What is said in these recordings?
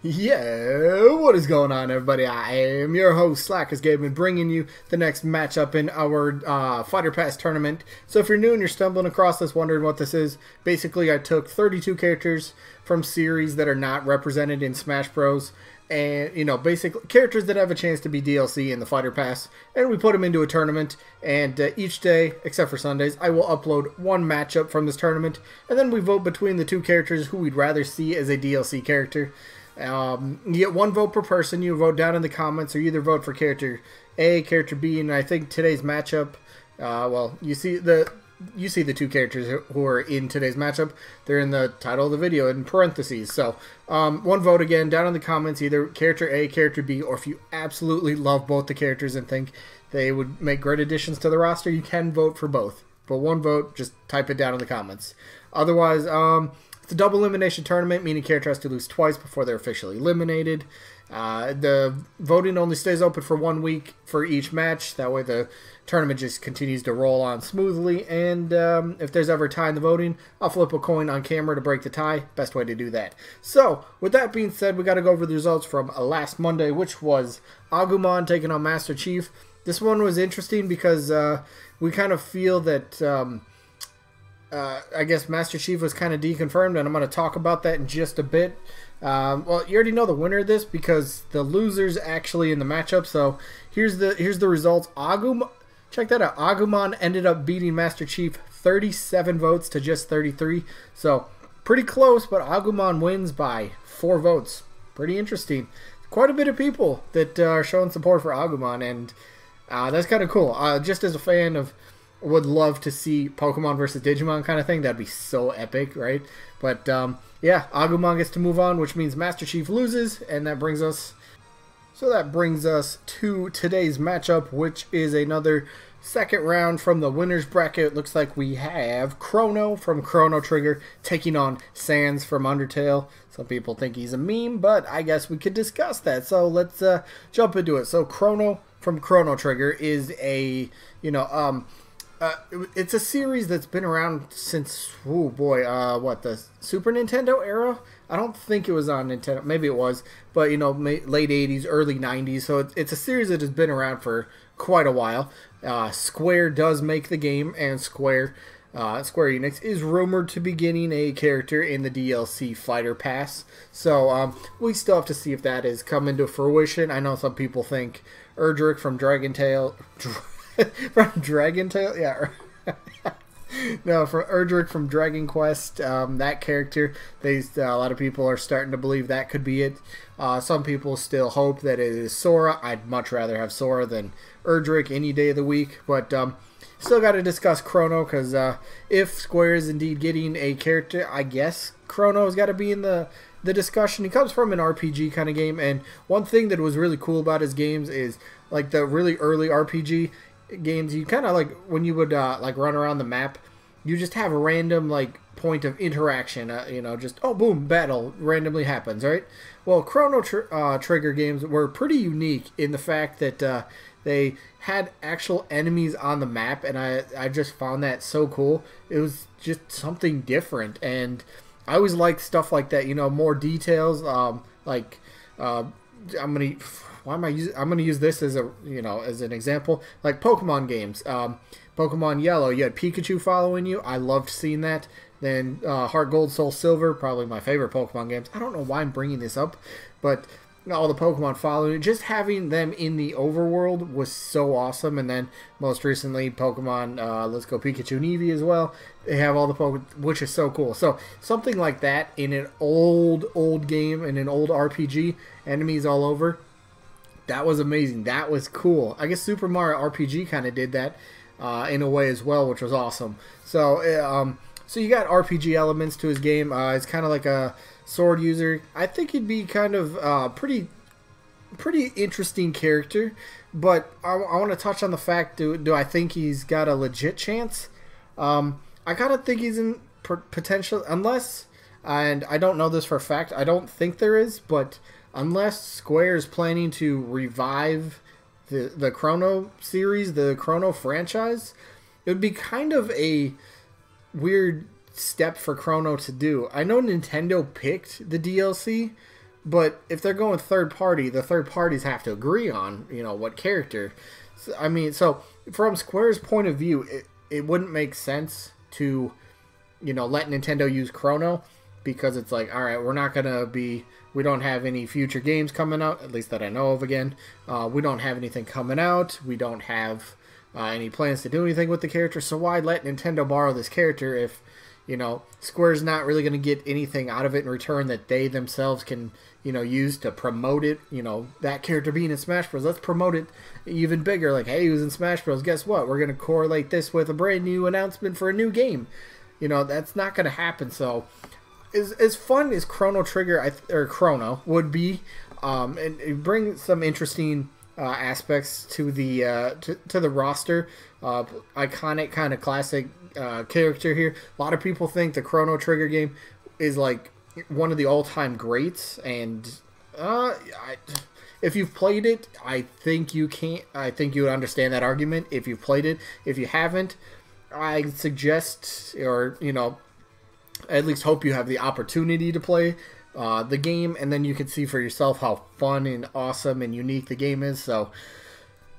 Yeah, what is going on, everybody? I am your host, Slackerz Gaming, bringing you the next matchup in our Fighter Pass tournament. So if you're new and you're stumbling across this, wondering what this is, basically I took 32 characters from series that are not represented in Smash Bros. And, you know, basically characters that have a chance to be DLC in the Fighter Pass, and we put them into a tournament, and each day, except for Sundays, I will upload one matchup from this tournament, and then we vote between the two characters who we'd rather see as a DLC character. You get one vote per person. You vote down in the comments, or you either vote for character A, character B, and I think today's matchup, well, you see the two characters who are in today's matchup. They're in the title of the video in parentheses. So one vote again down in the comments, either character A, character B, or if you absolutely love both the characters and think they would make great additions to the roster, you can vote for both. But one vote, just type it down in the comments. Otherwise, it's a double elimination tournament, meaning character has to lose twice before they're officially eliminated. The voting only stays open for 1 week for each match. That way the tournament just continues to roll on smoothly. And if there's ever a tie in the voting, I'll flip a coin on camera to break the tie. Best way to do that. So, with that being said, we got to go over the results from last Monday, which was Agumon taking on Master Chief. This one was interesting because we kind of feel that... I guess Master Chief was kind of deconfirmed, and I'm going to talk about that in just a bit. Well, you already know the winner of this because the loser's actually in the matchup. So here's the results. Check that out. Agumon ended up beating Master Chief 37 votes to just 33. So pretty close, but Agumon wins by 4 votes. Pretty interesting. Quite a bit of people that are showing support for Agumon, and that's kind of cool. Just as a fan of... would love to see Pokemon versus Digimon kind of thing. That'd be so epic, right? But yeah, Agumon gets to move on, which means Master Chief loses, and that brings us to today's matchup, which is another second round from the winners bracket. It looks like we have Crono from Chrono Trigger taking on Sans from Undertale. Some people think he's a meme, but I guess we could discuss that. So let's jump into it. So Crono from Chrono Trigger is a, it's a series that's been around since, oh boy, what, the Super Nintendo era? I don't think it was on Nintendo. Maybe it was, but, late 80s, early 90s. So it's a series that has been around for quite a while. Square does make the game, and Square Enix is rumored to be getting a character in the DLC Fighter Pass. So we still have to see if that has come into fruition. I know some people think Erdrick from Dragon Tail... from Dragon Tail? Yeah. No, from Erdrick from Dragon Quest, that character, a lot of people are starting to believe that could be it. Some people still hope that it is Sora. I'd much rather have Sora than Erdrick any day of the week, but still got to discuss Crono, because if Square is indeed getting a character, I guess Crono's got to be in the discussion. He comes from an RPG kind of game, and one thing that was really cool about his games is, like, the really early RPG games, you kind of, like, when you would like run around the map, you just have a random, like, point of interaction, just, oh, boom, battle randomly happens, right? Well, Chrono Trigger games were pretty unique in the fact that they had actual enemies on the map, and I just found that so cool. It was just something different, and I always liked stuff like that, more details, I'm gonna use this as a as an example, like Pokemon games. Pokemon Yellow, you had Pikachu following you. I loved seeing that. Then Heart Gold, Soul Silver, probably my favorite Pokemon games. I don't know why I'm bringing this up, but all the Pokemon following you, just having them in the overworld was so awesome. And then most recently, Pokemon Let's Go Pikachu and Eevee as well. They have all the Pokemon, which is so cool. So something like that in an old game, in an old RPG, enemies all over. That was amazing. That was cool. I guess Super Mario RPG kind of did that in a way as well, which was awesome. So, so you got RPG elements to his game. It's kind of like a sword user. I think he'd be kind of pretty interesting character. But I want to touch on the fact: do I think he's got a legit chance? I kind of think he's in potential, unless, and I don't know this for a fact. I don't think there is, but unless Square is planning to revive the Chrono series, the Chrono franchise, it would be kind of a weird step for Crono to do. I know Nintendo picked the DLC, But if they're going third party, the third parties have to agree on, what character. So, I mean, so from Square's point of view, it wouldn't make sense to, let Nintendo use Crono, because it's like, all right, we don't have any future games coming out, at least that I know of again. We don't have anything coming out. We don't have any plans to do anything with the character, so why let Nintendo borrow this character if, Square's not really going to get anything out of it in return that they themselves can, use to promote it, that character being in Smash Bros. Let's promote it even bigger, like, hey, he was in Smash Bros. Guess what? We're going to correlate this with a brand new announcement for a new game. That's not going to happen, so as fun as Chrono Trigger or Crono would be, and it brings some interesting aspects to the to the roster. Iconic kind of classic character here. A lot of people think the Chrono Trigger game is like one of the all-time greats, and if you've played it, I think you would understand that argument if you've played it. If you haven't, I suggest, or at least hope you have the opportunity to play the game, and then you can see for yourself how fun and awesome and unique the game is. So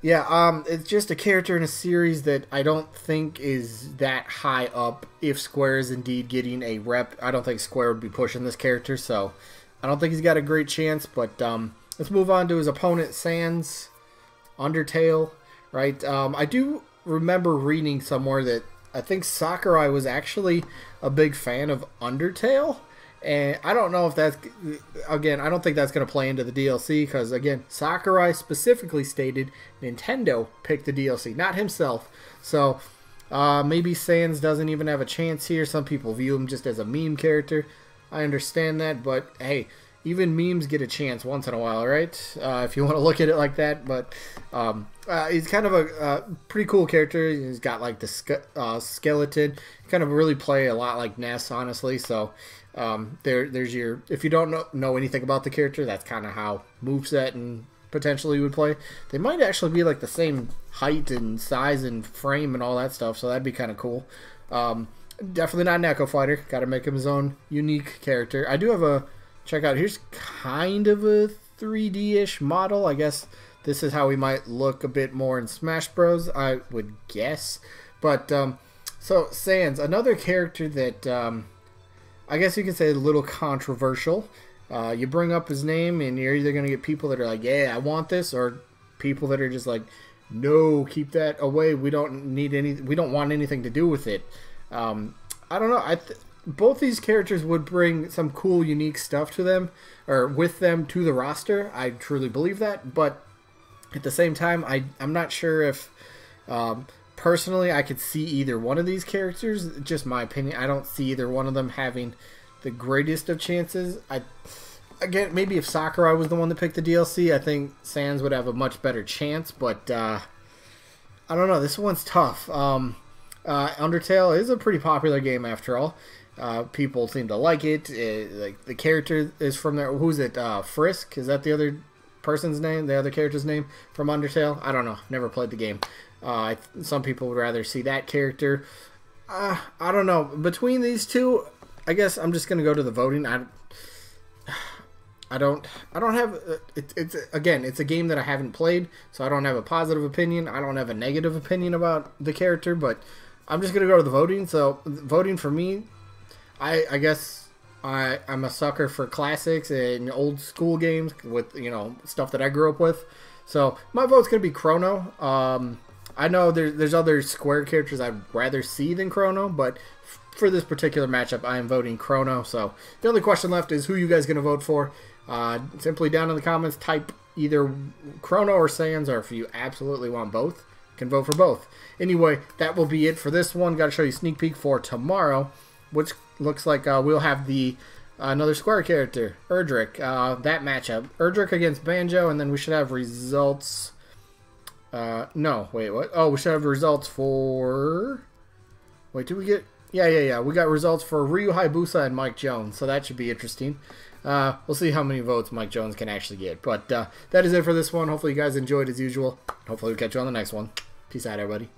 yeah, it's just a character in a series that I don't think is that high up. If Square is indeed getting a rep, I don't think Square would be pushing this character, so I don't think he's got a great chance. But let's move on to his opponent, Sans, Undertale, right? I do remember reading somewhere that I think Sakurai was actually a big fan of Undertale. And I don't know if that's, again, I don't think that's going to play into the DLC, because, again, Sakurai specifically stated Nintendo picked the DLC, not himself. So maybe Sans doesn't even have a chance here. Some people view him just as a meme character. I understand that, but hey, even memes get a chance once in a while, right? If you want to look at it like that. But he's kind of a pretty cool character. He's got like the skeleton. Kind of really play a lot like Ness, honestly. So there's your, if you don't know anything about the character, that's kind of how moveset and potentially would play. They might actually be like the same height and size and frame and all that stuff, so that'd be kind of cool. Definitely not an Echo Fighter. Got to make him his own unique character. I do have a, check out, here's kind of a 3D-ish model. I guess this is how he might look a bit more in Smash Bros, I would guess. But so Sans, another character that I guess you could say a little controversial. You bring up his name and you're either going to get people that are like, yeah, I want this, or people that are just like, no, keep that away. We don't need any, we don't want anything to do with it. I don't know. Both these characters would bring some cool, unique stuff to them, or with them to the roster. I truly believe that, but at the same time, I'm not sure if personally I could see either one of these characters. Just my opinion. I don't see either one of them having the greatest of chances. Again, maybe if Sakurai was the one that picked the DLC, I think Sans would have a much better chance, but I don't know. This one's tough. Undertale is a pretty popular game after all. People seem to like it. Like the character is from there. Who's it? Frisk? Is that the other person's name? The other character's name from Undertale? I don't know. Never played the game. Some people would rather see that character. I don't know. Between these two, I guess I'm just gonna go to the voting. I don't have. It's again, it's a game that I haven't played, so I don't have a positive opinion. I don't have a negative opinion about the character, but I'm just gonna go to the voting. So voting for me, I guess I'm a sucker for classics and old school games with stuff that I grew up with. So my vote's gonna be Crono. I know there's other Square characters I'd rather see than Crono, but for this particular matchup, I am voting Crono. So the only question left is who you guys gonna vote for. Simply down in the comments, type either Crono or Sans, or if you absolutely want both, you can vote for both. Anyway, that will be it for this one. Got to show you a sneak peek for tomorrow, which looks like we'll have the another Square character, Erdrick. That matchup, Erdrick against Banjo, and then we should have results. No, wait, what? Oh, we should have results for. Wait, did we get? Yeah. We got results for Ryu Hayabusa and Mike Jones, so that should be interesting. We'll see how many votes Mike Jones can actually get. But that is it for this one. Hopefully you guys enjoyed as usual. Hopefully we'll catch you on the next one. Peace out, everybody.